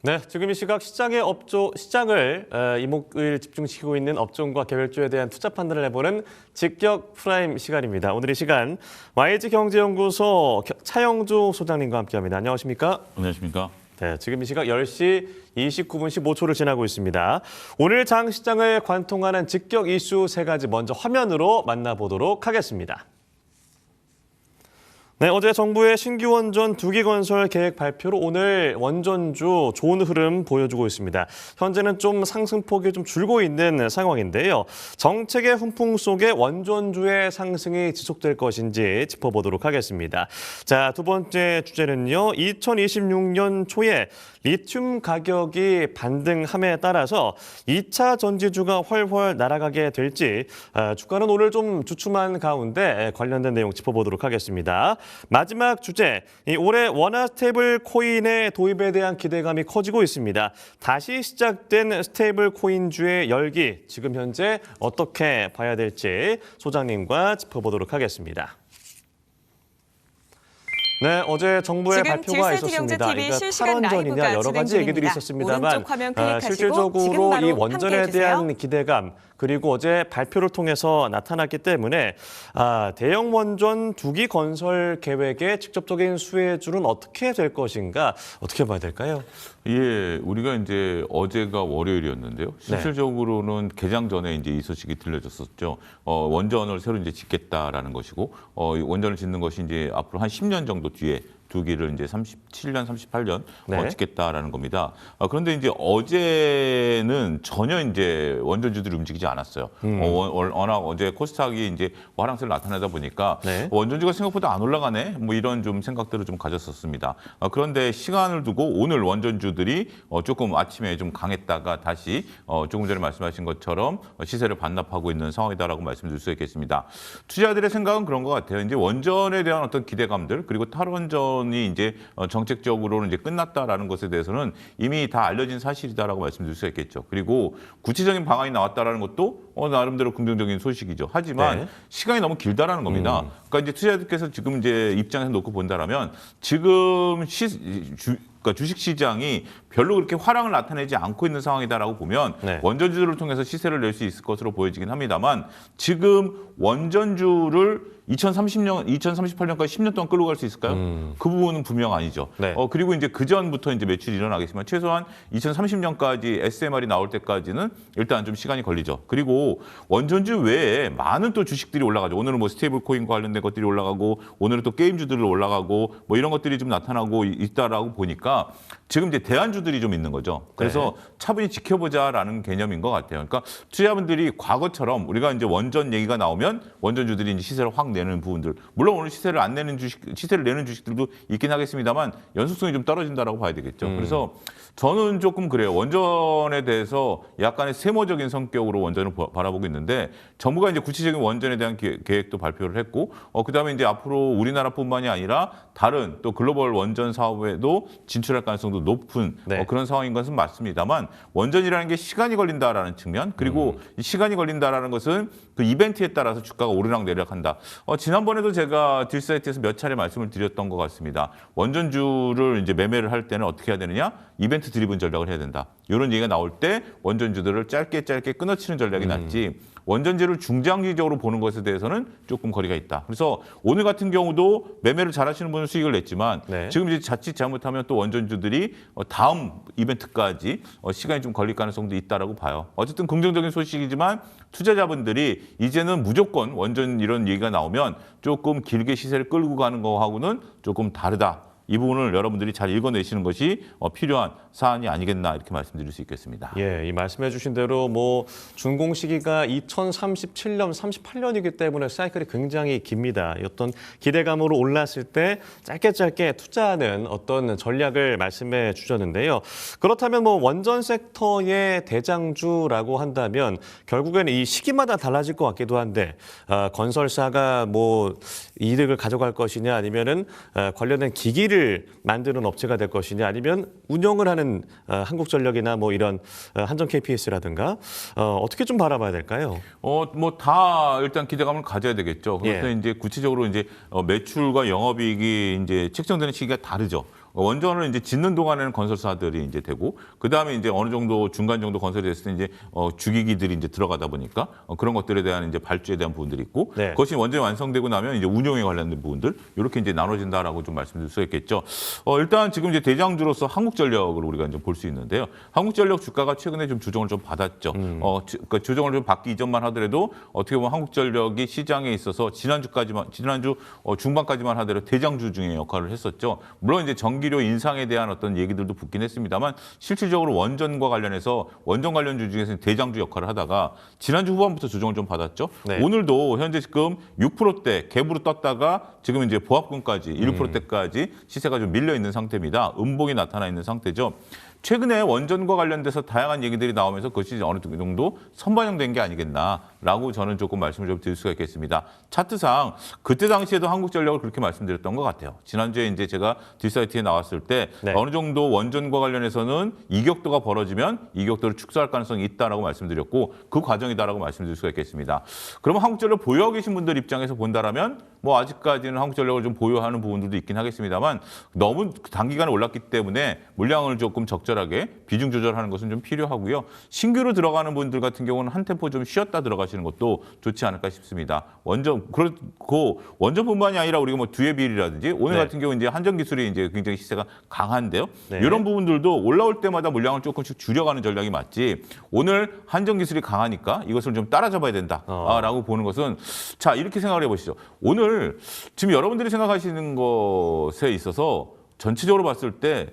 네, 지금 이 시각 시장을 이목을 집중시키고 있는 업종과 개별주에 대한 투자 판단을 해보는 직격 프라임 시간입니다. 오늘 이 시간 YG경제연구소 차영주 소장님과 함께합니다. 안녕하십니까? 안녕하십니까? 네, 지금 이 시각 10시 29분 15초를 지나고 있습니다. 오늘 장 시장을 관통하는 직격 이슈 세 가지 먼저 화면으로 만나보도록 하겠습니다. 네, 어제 정부의 신규 원전 2기 건설 계획 발표로 오늘 원전주 좋은 흐름 보여주고 있습니다. 현재는 좀 상승폭이 좀 줄고 있는 상황인데요. 정책의 훈풍 속에 원전주의 상승이 지속될 것인지 짚어보도록 하겠습니다. 자, 두 번째 주제는요. 2026년 초에 리튬 가격이 반등함에 따라서 2차 전지주가 훨훨 날아가게 될지 주가는 오늘 좀 주춤한 가운데 관련된 내용 짚어보도록 하겠습니다. 마지막 주제, 올해 원화 스테이블 코인의 도입에 대한 기대감이 커지고 있습니다. 다시 시작된 스테이블 코인주의 열기, 지금 현재 어떻게 봐야 될지 소장님과 짚어보도록 하겠습니다. 네, 어제 정부의 발표가 있었습니다. 그러니까 탈원전이냐 여러 가지 얘기들이 있었습니다만 실질적으로 이 원전에 대한 기대감 그리고 어제 발표를 통해서 나타났기 때문에 대형 원전 2기 건설 계획의 직접적인 수혜줄은 어떻게 될 것인가 어떻게 봐야 될까요? 예, 우리가 이제 어제가 월요일이었는데요. 실질적으로는 개장 전에 이제 이 소식이 들려졌었죠. 원전을 새로 이제 짓겠다라는 것이고, 원전을 짓는 것이 이제 앞으로 한 10년 정도 뒤에 2기를 이제 37년, 38년 짓겠다라는 겁니다. 그런데 이제 어제는 전혀 이제 원전주들이 움직이지 않았어요. 워낙 어제 코스닥이 이제 화랑세를 나타내다 보니까 원전주가 생각보다 안 올라가네, 뭐 이런 좀 생각들을 좀 가졌었습니다. 그런데 시간을 두고 오늘 원전주들이 조금 아침에 좀 강했다가 다시 조금 전에 말씀하신 것처럼 시세를 반납하고 있는 상황이다라고 말씀드릴 수 있겠습니다. 투자자들의 생각은 그런 것 같아요. 이제 원전에 대한 어떤 기대감들 그리고 탈원전 이 이제 정책적으로는 이제 끝났다라는 것에 대해서는 이미 다 알려진 사실이다라고 말씀드릴 수 있겠죠. 그리고 구체적인 방안이 나왔다라는 것도 나름대로 긍정적인 소식이죠. 하지만 시간이 너무 길다라는 겁니다. 그러니까 이제 투자자들께서 지금 이제 입장에서 놓고 본다라면 지금 그러니까 주식시장이 별로 그렇게 화랑을 나타내지 않고 있는 상황이다라고 보면 원전주들을 통해서 시세를 낼 수 있을 것으로 보여지긴 합니다만 지금 원전주를 2038년까지 10년 동안 끌고 갈 수 있을까요? 그 부분은 분명 아니죠. 그리고 이제 그 전부터 이제 매출이 일어나겠지만 최소한 2030년까지 SMR이 나올 때까지는 일단 좀 시간이 걸리죠. 그리고 원전주 외에 많은 또 주식들이 올라가죠. 오늘은 뭐 스테이블 코인과 관련된 것들이 올라가고 오늘은 또 게임주들이 올라가고 뭐 이런 것들이 좀 나타나고 있다라고 보니까 지금 이제 대안주들이 좀 있는 거죠. 그래서 차분히 지켜보자라는 개념인 것 같아요. 그러니까 투자자분들이 과거처럼 우리가 이제 원전 얘기가 나오면 원전주들이 이제 시세를 확 내는 부분들, 물론 오늘 시세를 내는 주식들도 있긴 하겠습니다만 연속성이 좀 떨어진다라고 봐야 되겠죠. 그래서 저는 조금 그래요. 원전에 대해서 약간의 세모적인 성격으로 원전을 바라보고 있는데 정부가 이제 구체적인 원전에 대한 계획도 발표를 했고 그다음에 이제 앞으로 우리나라뿐만이 아니라 다른 또 글로벌 원전 사업에도 진출할 가능성도 높은 그런 상황인 것은 맞습니다만 원전이라는 게 시간이 걸린다라는 측면 그리고 이 시간이 걸린다라는 것은 그 이벤트에 따라서 주가가 오르락 내리락한다. 지난번에도 제가 딜사이트에서 몇 차례 말씀을 드렸던 것 같습니다. 원전주를 이제 매매를 할 때는 어떻게 해야 되느냐? 이벤트 드리븐 전략을 해야 된다. 이런 얘기가 나올 때 원전주들을 짧게 끊어치는 전략이 낫지 원전주를 중장기적으로 보는 것에 대해서는 조금 거리가 있다. 그래서 오늘 같은 경우도 매매를 잘하시는 분은 수익을 냈지만 지금 이제 자칫 잘못하면 또 원전주들이 다음 이벤트까지 시간이 좀 걸릴 가능성도 있다라고 봐요. 어쨌든 긍정적인 소식이지만 투자자분들이 이제는 무조건 원전 이런 얘기가 나오면 조금 길게 시세를 끌고 가는 거하고는 조금 다르다. 이 부분을 여러분들이 잘 읽어내시는 것이 필요한 사안이 아니겠나 이렇게 말씀드릴 수 있겠습니다. 예, 이 말씀해 주신 대로 뭐 준공 시기가 2037년, 38년이기 때문에 사이클이 굉장히 깁니다. 어떤 기대감으로 올랐을 때 짧게 투자하는 어떤 전략을 말씀해 주셨는데요. 그렇다면 뭐 원전 섹터의 대장주라고 한다면 결국에는 이 시기마다 달라질 것 같기도 한데 건설사가 뭐 이득을 가져갈 것이냐 아니면은 관련된 기기를 만드는 업체가 될 것이냐 아니면 운영을 하는 한국전력이나 뭐 이런 한전 KPS라든가 어떻게 좀 바라봐야 될까요? 뭐 다 일단 기대감을 가져야 되겠죠. 그런데 이제 구체적으로 이제 매출과 영업이익이 이제 책정되는 시기가 다르죠. 원전을 이제 짓는 동안에는 건설사들이 이제 되고 그다음에 이제 어느 정도 중간 정도 건설이 됐을 때 이제 주기기들이 이제 들어가다 보니까 그런 것들에 대한 이제 발주에 대한 부분들이 있고 네. 그것이 원전이 완성되고 나면 이제 운용에 관련된 부분들 이렇게 이제 나눠진다라고 좀 말씀드릴 수 있겠죠. 일단 지금 이제 대장주로서 한국전력을 우리가 이제 볼 수 있는데요. 한국전력 주가가 최근에 좀 조정을 좀 받았죠. 그러니까 조정을 좀 받기 이전만 하더라도 어떻게 보면 한국전력이 시장에 있어서 지난주 중반까지만 하더라도 대장주 중에 역할을 했었죠. 물론 이제 전기료 인상에 대한 어떤 얘기들도 붙긴 했습니다만 실질적으로 원전과 관련해서 원전 관련주 중에서 대장주 역할을 하다가 지난주 후반부터 조정을 좀 받았죠. 네. 오늘도 현재 지금 6%대 갭으로 떴다가 지금 이제 보합금까지 1%대까지 시세가 좀 밀려 있는 상태입니다. 음봉이 나타나 있는 상태죠. 최근에 원전과 관련돼서 다양한 얘기들이 나오면서 그것이 어느 정도 선반영된 게 아니겠나라고 저는 조금 말씀을 좀 드릴 수가 있겠습니다. 차트상 그때 당시에도 한국전력을 그렇게 말씀드렸던 것 같아요. 지난주에 이제 제가 딜사이트에 나왔을 때 네. 어느 정도 원전과 관련해서는 이격도가 벌어지면 이격도를 축소할 가능성이 있다라고 말씀드렸고 그 과정이다라고 말씀드릴 수가 있겠습니다. 그러면 한국전력 보유하고 계신 분들 입장에서 본다라면 뭐 아직까지는 한국전력을 좀 보유하는 부분들도 있긴 하겠습니다만 너무 단기간에 올랐기 때문에 물량을 조금 적절하게 비중 조절하는 것은 좀 필요하고요. 신규로 들어가는 분들 같은 경우는 한 템포 좀 쉬었다 들어가시는 것도 좋지 않을까 싶습니다. 그렇고 원전뿐만이 아니라 우리가 뭐 두예비율이라든지 오늘 네. 같은 경우 이제 한전 기술이 이제 굉장히 시세가 강한데요. 네. 이런 부분들도 올라올 때마다 물량을 조금씩 줄여가는 전략이 맞지. 오늘 한전 기술이 강하니까 이것을 좀 따라잡아야 된다라고 보는 것은 자 이렇게 생각을 해보시죠. 오늘 지금 여러분들이 생각하시는 것에 있어서 전체적으로 봤을 때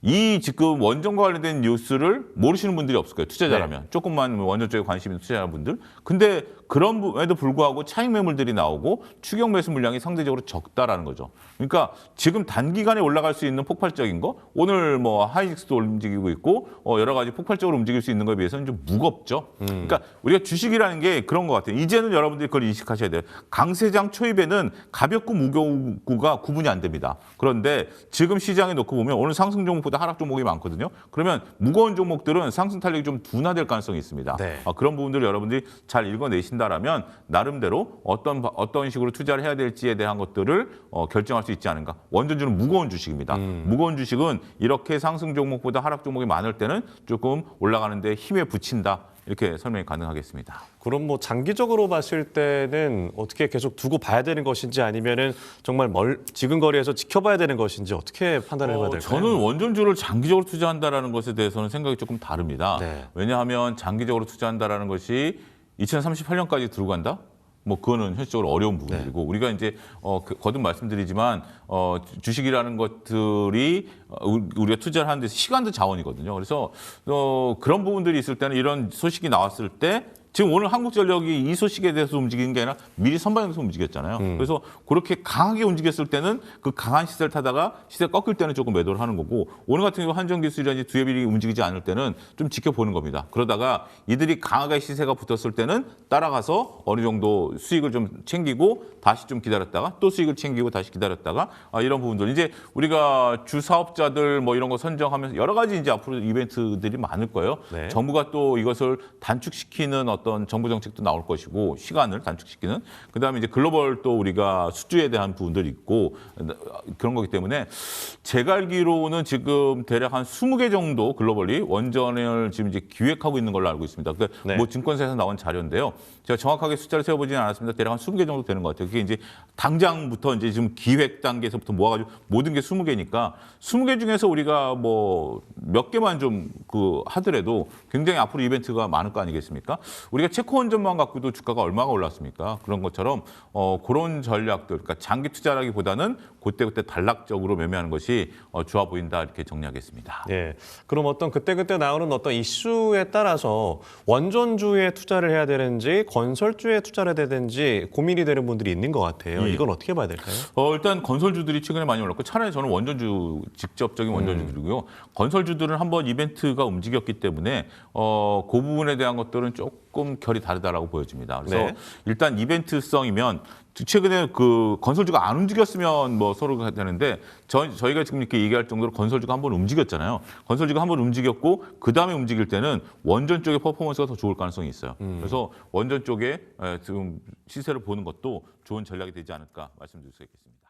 이 지금 원전과 관련된 뉴스를 모르시는 분들이 없을 거예요. 투자자라면. 네. 조금만 원전 쪽에 관심 있는 투자자분들. 근데 그럼에도 불구하고 차익 매물들이 나오고 추격 매수 물량이 상대적으로 적다라는 거죠. 그러니까 지금 단기간에 올라갈 수 있는 폭발적인 거 오늘 뭐 하이닉스도 움직이고 있고 여러 가지 폭발적으로 움직일 수 있는 것에 비해서는 좀 무겁죠. 그러니까 우리가 주식이라는 게 그런 것 같아요. 이제는 여러분들이 그걸 인식하셔야 돼요. 강세장 초입에는 가볍고 무거우가 구분이 안 됩니다. 그런데 지금 시장에 놓고 보면 오늘 상승 종목보다 하락 종목이 많거든요. 그러면 무거운 종목들은 상승 탄력이 좀 둔화될 가능성이 있습니다. 네. 그런 부분들을 여러분들이 잘 읽어내신다라면 나름대로 어떤 식으로 투자를 해야 될지에 대한 것들을 결정할 수 있지 않은가. 원전주는 무거운 주식입니다. 무거운 주식은 이렇게 상승 종목보다 하락 종목이 많을 때는 조금 올라가는데 힘에 붙인다. 이렇게 설명이 가능하겠습니다. 그럼 뭐 장기적으로 봤을 때는 어떻게 계속 두고 봐야 되는 것인지 아니면은 정말 지금 거리에서 지켜봐야 되는 것인지 어떻게 판단을 해봐야 될까요? 저는 원전주를 장기적으로 투자한다라는 것에 대해서는 생각이 조금 다릅니다. 네. 왜냐하면 장기적으로 투자한다라는 것이 2038년까지 들고 간다? 뭐 그거는 현실적으로 어려운 부분이고 우리가 이제 거듭 말씀드리지만 주식이라는 것들이 우리가 투자를 하는 데 시간도 자원이거든요. 그래서 그런 부분들이 있을 때는 이런 소식이 나왔을 때 지금 오늘 한국전력이 이 소식에 대해서 움직이는 게 아니라 미리 선반영해서 움직였잖아요. 그래서 그렇게 강하게 움직였을 때는 그 강한 시세를 타다가 시세가 꺾일 때는 조금 매도를 하는 거고 오늘 같은 경우 한전기술이라든지 두예비리 움직이지 않을 때는 좀 지켜보는 겁니다. 그러다가 이들이 강하게 시세가 붙었을 때는 따라가서 어느 정도 수익을 좀 챙기고 다시 좀 기다렸다가 또 수익을 챙기고 다시 기다렸다가 이런 부분들 이제 우리가 주 사업자들 뭐 이런 거 선정하면서 여러 가지 이제 앞으로 이벤트들이 많을 거예요. 네. 정부가 또 이것을 단축시키는 어떤 정부 정책도 나올 것이고 시간을 단축시키는 그다음에 이제 글로벌 또 우리가 수주에 대한 부분들이 있고 그런 거기 때문에 제가 알기로는 지금 대략 한 20개 정도 글로벌리 원전을 지금 이제 기획하고 있는 걸로 알고 있습니다. 그러니까 네. 뭐 증권사에서 나온 자료인데요. 제가 정확하게 숫자를 세어보지는 않았습니다. 대략 한 20개 정도 되는 것 같아요. 그게 이제 당장부터 이제 지금 기획 단계에서부터 모아가지고 모든 게 20개니까 20개 중에서 우리가 뭐 몇 개만 좀 하더라도 굉장히 앞으로 이벤트가 많을 거 아니겠습니까? 우리가 체코 원전만 갖고도 주가가 얼마가 올랐습니까? 그런 것처럼 그런 전략들, 그러니까 장기 투자라기보다는 그때 단락적으로 매매하는 것이 좋아 보인다 이렇게 정리하겠습니다. 예. 그럼 어떤 그때 나오는 어떤 이슈에 따라서 원전주에 투자를 해야 되는지 건설주에 투자를 해야 되는지 고민이 되는 분들이 있는 것 같아요. 이건 어떻게 봐야 될까요? 일단 건설주들이 최근에 많이 올랐고 차라리 저는 원전주 직접적인 원전주들이고요. 건설주들은 한번 이벤트가 움직였기 때문에 그 부분에 대한 것들은 조금 결이 다르다라고 보여집니다. 그래서 네. 일단 이벤트성이면 최근에 그 건설주가 안 움직였으면 뭐 서로가 되는데 저희가 지금 이렇게 얘기할 정도로 건설주가 한번 움직였잖아요. 건설주가 한번 움직였고 그 다음에 움직일 때는 원전 쪽의 퍼포먼스가 더 좋을 가능성이 있어요. 그래서 원전 쪽에 지금 시세를 보는 것도 좋은 전략이 되지 않을까 말씀드릴 수 있겠습니다.